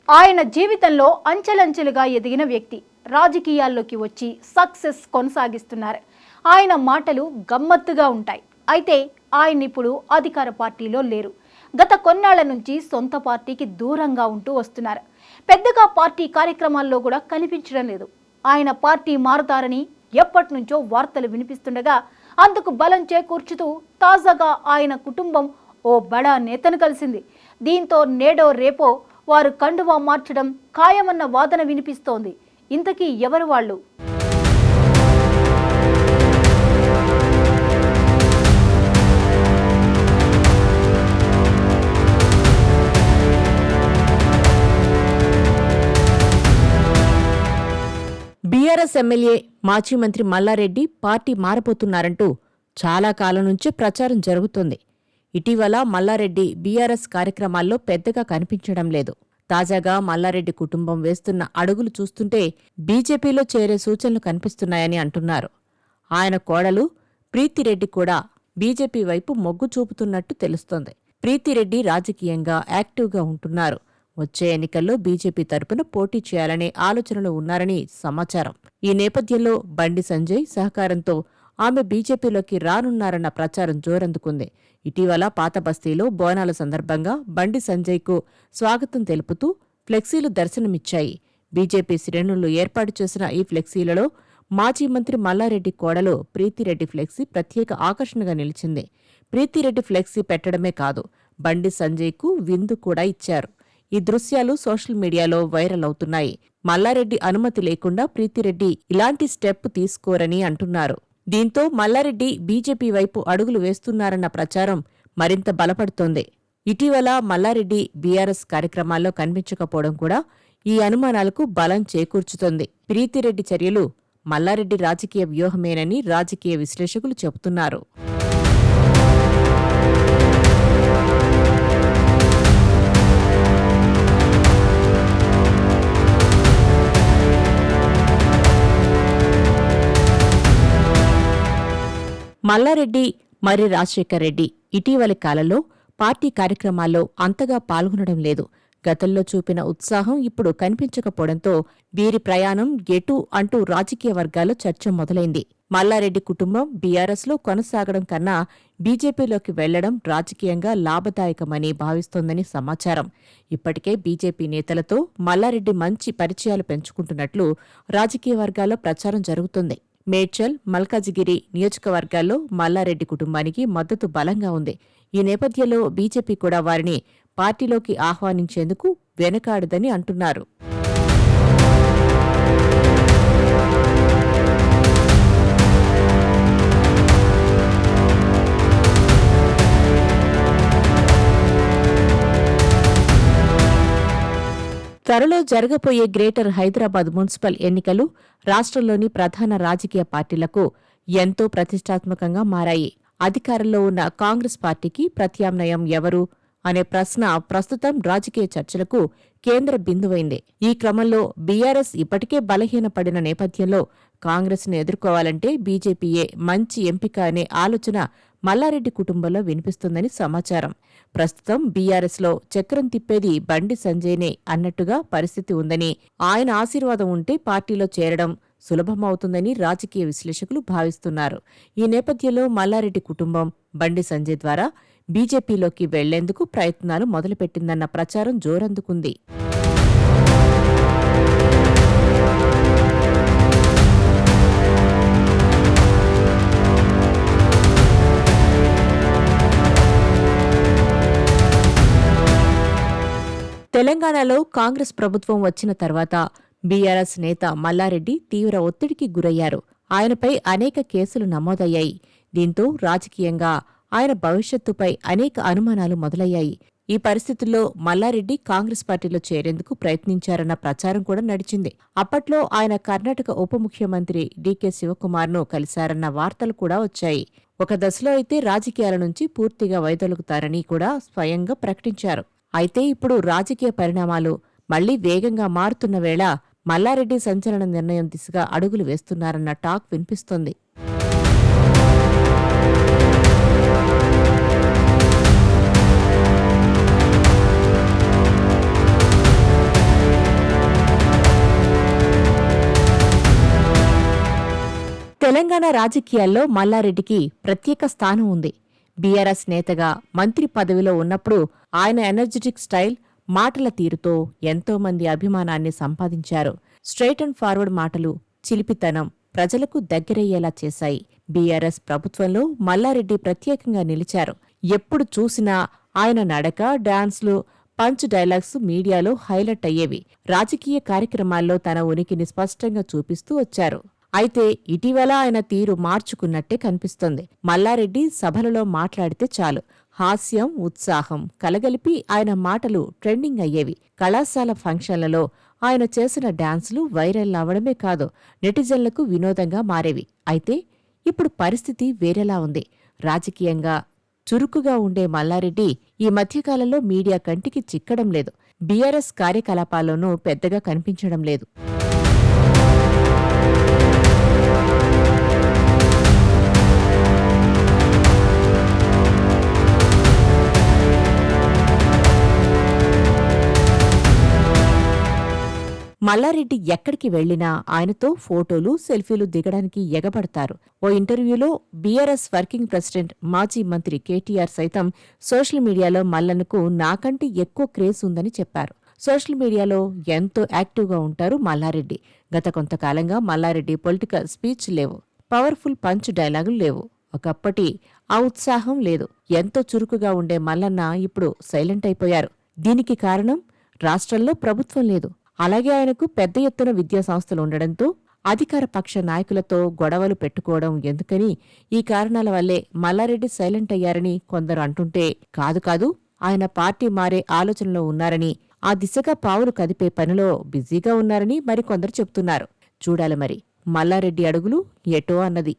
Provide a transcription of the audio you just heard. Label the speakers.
Speaker 1: ఆయన జీవితంలో అంచెలంచెలుగా ఎదిగిన వ్యక్తి రాజకీయాల్లోకి వచ్చి సక్సెస్ కొనసాగిస్తున్నారు. ఆయన మాటలు గమ్మత్తుగా ఉంటాయి. అయితే ఆయన ఇప్పుడు అధికార పార్టీలో లేరు. గత కొన్నాళ్ల నుంచి సొంత పార్టీకి దూరంగా ఉంటూ వస్తున్నారు. పెద్దగా పార్టీ కార్యక్రమాల్లో కూడా కనిపించడం లేదు. ఆయన పార్టీ మారుతారని ఎప్పటి నుంచో వార్తలు వినిపిస్తుండగా అందుకు బలం చేకూర్చుతూ తాజాగా ఆయన కుటుంబం ఓ బడా నేతను కలిసింది. దీంతో నేడో రేపో వారు కండువా మార్చడం ఖాయమన్న వాదన వినిపిస్తోంది. ఇంతకీ ఎవరు వాళ్ళు?
Speaker 2: బీఆర్ఎస్ ఎమ్మెల్యే మాజీ మంత్రి మల్లారెడ్డి పార్టీ మారబోతున్నారంటూ చాలా కాలం నుంచే ప్రచారం జరుగుతోంది. ఇటీవల మల్లారెడ్డి బీఆర్ఎస్ కార్యక్రమాల్లో పెద్దగా కనిపించడం లేదు. తాజాగా మల్లారెడ్డి కుటుంబం వేస్తున్న అడుగులు చూస్తుంటే బీజేపీలో చేరే సూచనలు కనిపిస్తున్నాయని అంటున్నారు. ఆయన కోడలు ప్రీతిరెడ్డి కూడా బీజేపీ వైపు మొగ్గు చూపుతున్నట్టు తెలుస్తోంది. ప్రీతిరెడ్డి రాజకీయంగా యాక్టివ్గా ఉంటున్నారు. వచ్చే ఎన్నికల్లో బీజేపీ తరపున పోటీ చేయాలనే ఆలోచనలో ఉన్నారని సమాచారం. ఈ నేపథ్యంలో బండి సంజయ్ సహకారంతో ఆమె బీజేపీలోకి రానున్నారన్న ప్రచారం జోరందుకుంది. ఇటీవల పాత బస్తీలో బోనాల సందర్భంగా బండి సంజయ్కు స్వాగతం తెలుపుతూ ఫ్లెక్సీలు దర్శనమిచ్చాయి. బీజేపీ శ్రేణులు ఏర్పాటు చేసిన ఈ ఫ్లెక్సీలలో మాజీ మంత్రి మల్లారెడ్డి కోడలు ప్రీతిరెడ్డి ఫ్లెక్సీ ప్రత్యేక ఆకర్షణగా నిలిచింది. ప్రీతిరెడ్డి ఫ్లెక్సీ పెట్టడమే కాదు, బండి సంజయ్కు విందు కూడా ఇచ్చారు. ఈ దృశ్యాలు సోషల్ మీడియాలో వైరల్ అవుతున్నాయి. మల్లారెడ్డి అనుమతి లేకుండా ప్రీతిరెడ్డి ఇలాంటి స్టెప్ తీసుకోరని అంటున్నారు. దీంతో మల్లారెడ్డి బీజేపీ వైపు అడుగులు వేస్తున్నారన్న ప్రచారం మరింత బలపడుతోంది. ఇటీవల మల్లారెడ్డి బీఆర్ఎస్ కార్యక్రమాల్లో కనిపించకపోవడం కూడా ఈ అనుమానాలకు బలం చేకూర్చుతోంది. ప్రీతిరెడ్డి చర్యలు మల్లారెడ్డి రాజకీయ వ్యూహమేనని రాజకీయ విశ్లేషకులు చెబుతున్నారు. మల్లారెడ్డి మరి రాజశేఖర్ రెడ్డి ఇటీవలి కాలంలో పార్టీ కార్యక్రమాల్లో అంతగా పాల్గొనడం లేదు. గతంలో చూపిన ఉత్సాహం ఇప్పుడు కనిపించకపోవడంతో వీరి ప్రయాణం ఎటు అంటూ రాజకీయ వర్గాల్లో చర్చ మొదలైంది. మల్లారెడ్డి కుటుంబం బీఆర్ఎస్లో కొనసాగడం కన్నా బీజేపీలోకి వెళ్లడం రాజకీయంగా లాభదాయకమని భావిస్తోందని సమాచారం. ఇప్పటికే బీజేపీ నేతలతో మల్లారెడ్డి మంచి పరిచయాలు పెంచుకుంటున్నట్లు రాజకీయ వర్గాల్లో ప్రచారం జరుగుతుంది. మేడ్చల్, మల్కాజిగిరి నియోజకవర్గాల్లో మల్లారెడ్డి కుటుంబానికి మద్దతు బలంగా ఉంది. ఈ నేపథ్యంలో బీజేపీ కూడా వారిని పార్టీలోకి ఆహ్వానించేందుకు వెనకాడదని అంటున్నారు. త్వరలో జరగబోయే గ్రేటర్ హైదరాబాద్ మున్సిపల్ ఎన్నికలు రాష్ట్రంలోని ప్రధాన రాజకీయ పార్టీలకు ఎంతో ప్రతిష్టాత్మకంగా మారాయి. అధికారంలో ఉన్న కాంగ్రెస్ పార్టీకి ప్రత్యామ్నాయం ఎవరు అనే ప్రశ్న ప్రస్తుతం రాజకీయ చర్చలకు కేంద్ర బిందువైంది. ఈ క్రమంలో బీఆర్ఎస్ ఇప్పటికే బలహీనపడిన నేపథ్యంలో కాంగ్రెస్ను ఎదుర్కోవాలంటే బీజేపీయే మంచి ఎంపిక అనే ఆలోచన మల్లారెడ్డి కుటుంబంలో వినిపిస్తుందని సమాచారం. ప్రస్తుతం బీఆర్ఎస్లో చక్రం తిప్పేది బండి సంజయ్నే అన్నట్టుగా పరిస్థితి ఉందని, ఆయన ఆశీర్వాదం ఉంటే పార్టీలో చేరడం సులభమవుతుందని రాజకీయ విశ్లేషకులు భావిస్తున్నారు. ఈ నేపథ్యంలో మల్లారెడ్డి కుటుంబం బండి సంజయ్ ద్వారా బీజేపీలోకి వెళ్లేందుకు ప్రయత్నాలు మొదలుపెట్టిందన్న ప్రచారం జోరందుకుంది. తెలంగాణలో కాంగ్రెస్ ప్రభుత్వం వచ్చిన తర్వాత బీఆర్ఎస్ నేత మల్లారెడ్డి తీవ్ర ఒత్తిడికి గురయ్యారు. ఆయనపై అనేక కేసులు నమోదయ్యాయి. దీంతో రాజకీయంగా ఆయన భవిష్యత్తుపై అనేక అనుమానాలు మొదలయ్యాయి. ఈ పరిస్థితుల్లో మల్లారెడ్డి కాంగ్రెస్ పార్టీలో చేరేందుకు ప్రయత్నించారన్న ప్రచారం కూడా నడిచింది. అప్పట్లో ఆయన కర్ణాటక ఉప ముఖ్యమంత్రి డీకే శివకుమార్ను కలిశారన్న వార్తలు కూడా వచ్చాయి. ఒక దశలో అయితే రాజకీయాల నుంచి పూర్తిగా వైదొలుగుతారని కూడా స్వయంగా ప్రకటించారు. అయితే ఇప్పుడు రాజకీయ పరిణామాలు మళ్లీ వేగంగా మారుతున్న వేళ మల్లారెడ్డి సంచలన నిర్ణయం దిశగా అడుగులు వేస్తున్నారన్న టాక్ వినిపిస్తోంది. తెలంగాణ రాజకీయాల్లో మల్లారెడ్డికి ప్రత్యేక స్థానం ఉంది. బీఆర్ఎస్ నేతగా మంత్రి పదవిలో ఉన్నప్పుడు ఆయన ఎనర్జెటిక్ స్టైల్, మాటల తీరుతో ఎంతోమంది అభిమానాన్ని సంపాదించారు. స్ట్రైట్ అండ్ ఫార్వర్డ్ మాటలు, చిలిపితనం ప్రజలకు దగ్గరయ్యేలా చేశాయి. బీఆర్ఎస్ ప్రభుత్వంలో మల్లారెడ్డి ప్రత్యేకంగా నిలిచారు. ఎప్పుడు చూసినా ఆయన నడక, డాన్స్లు, పంచ్ డైలాగ్స్ మీడియాలో హైలైట్ అయ్యేవి. రాజకీయ కార్యక్రమాల్లో తన ఉనికిని స్పష్టంగా చూపిస్తూ వచ్చారు. అయితే ఇటీవల ఆయన తీరు మార్చుకున్నట్టే కనిపిస్తోంది. మల్లారెడ్డి సభలలో మాట్లాడితే చాలు హాస్యం, ఉత్సాహం కలగలిపి ఆయన మాటలు ట్రెండింగ్ అయ్యేవి. కళాశాల ఫంక్షన్లలో ఆయన చేసిన డాన్సులు వైరల్ అవడమే కాదు, నెటిజన్లకు వినోదంగా మారేవి. అయితే ఇప్పుడు పరిస్థితి వేరేలా ఉంది. రాజకీయంగా చురుకుగా ఉండే మల్లారెడ్డి ఈ మధ్యకాలంలో మీడియా కంటికి చిక్కడం లేదు. బీఆర్ఎస్ కార్యకలాపాల్లోనూ పెద్దగా కనిపించడం లేదు. మల్లారెడ్డి ఎక్కడికి వెళ్లినా ఆయనతో ఫోటోలు, సెల్ఫీలు దిగడానికి ఎగబడతారు. ఓ ఇంటర్వ్యూలో బీఆర్ఎస్ వర్కింగ్ ప్రెసిడెంట్, మాజీ మంత్రి కేటీఆర్ సైతం సోషల్ మీడియాలో మల్లన్నకు నాకంటే ఎక్కువ క్రేజ్ ఉందని చెప్పారు. సోషల్ మీడియాలో ఎంతో యాక్టివ్గా ఉంటారు మల్లారెడ్డి. గత కొంతకాలంగా మల్లారెడ్డి పొలిటికల్ స్పీచ్ లేవు, పవర్ఫుల్ పంచ్ డైలాగులు లేవు. ఒకప్పటి ఆ ఉత్సాహం లేదు. ఎంతో చురుకుగా ఉండే మల్లన్న ఇప్పుడు సైలెంట్ అయిపోయారు. దీనికి కారణం రాష్ట్రంలో ప్రభుత్వం లేదు. అలాగే ఆయనకు పెద్ద ఎత్తున విద్యాసంస్థలు ఉండడంతో అధికార పక్ష నాయకులతో గొడవలు పెట్టుకోవడం ఎందుకని, ఈ కారణాల వల్లే మల్లారెడ్డి సైలెంట్ అయ్యారని కొందరు అంటుంటే, కాదు ఆయన పార్టీ మారే ఆలోచనలో ఉన్నారని, ఆ దిశగా పావులు కదిపే పనిలో బిజీగా ఉన్నారని మరికొందరు చెప్తున్నారు. చూడాలి మరి మల్లారెడ్డి అడుగులు ఎటో అన్నది.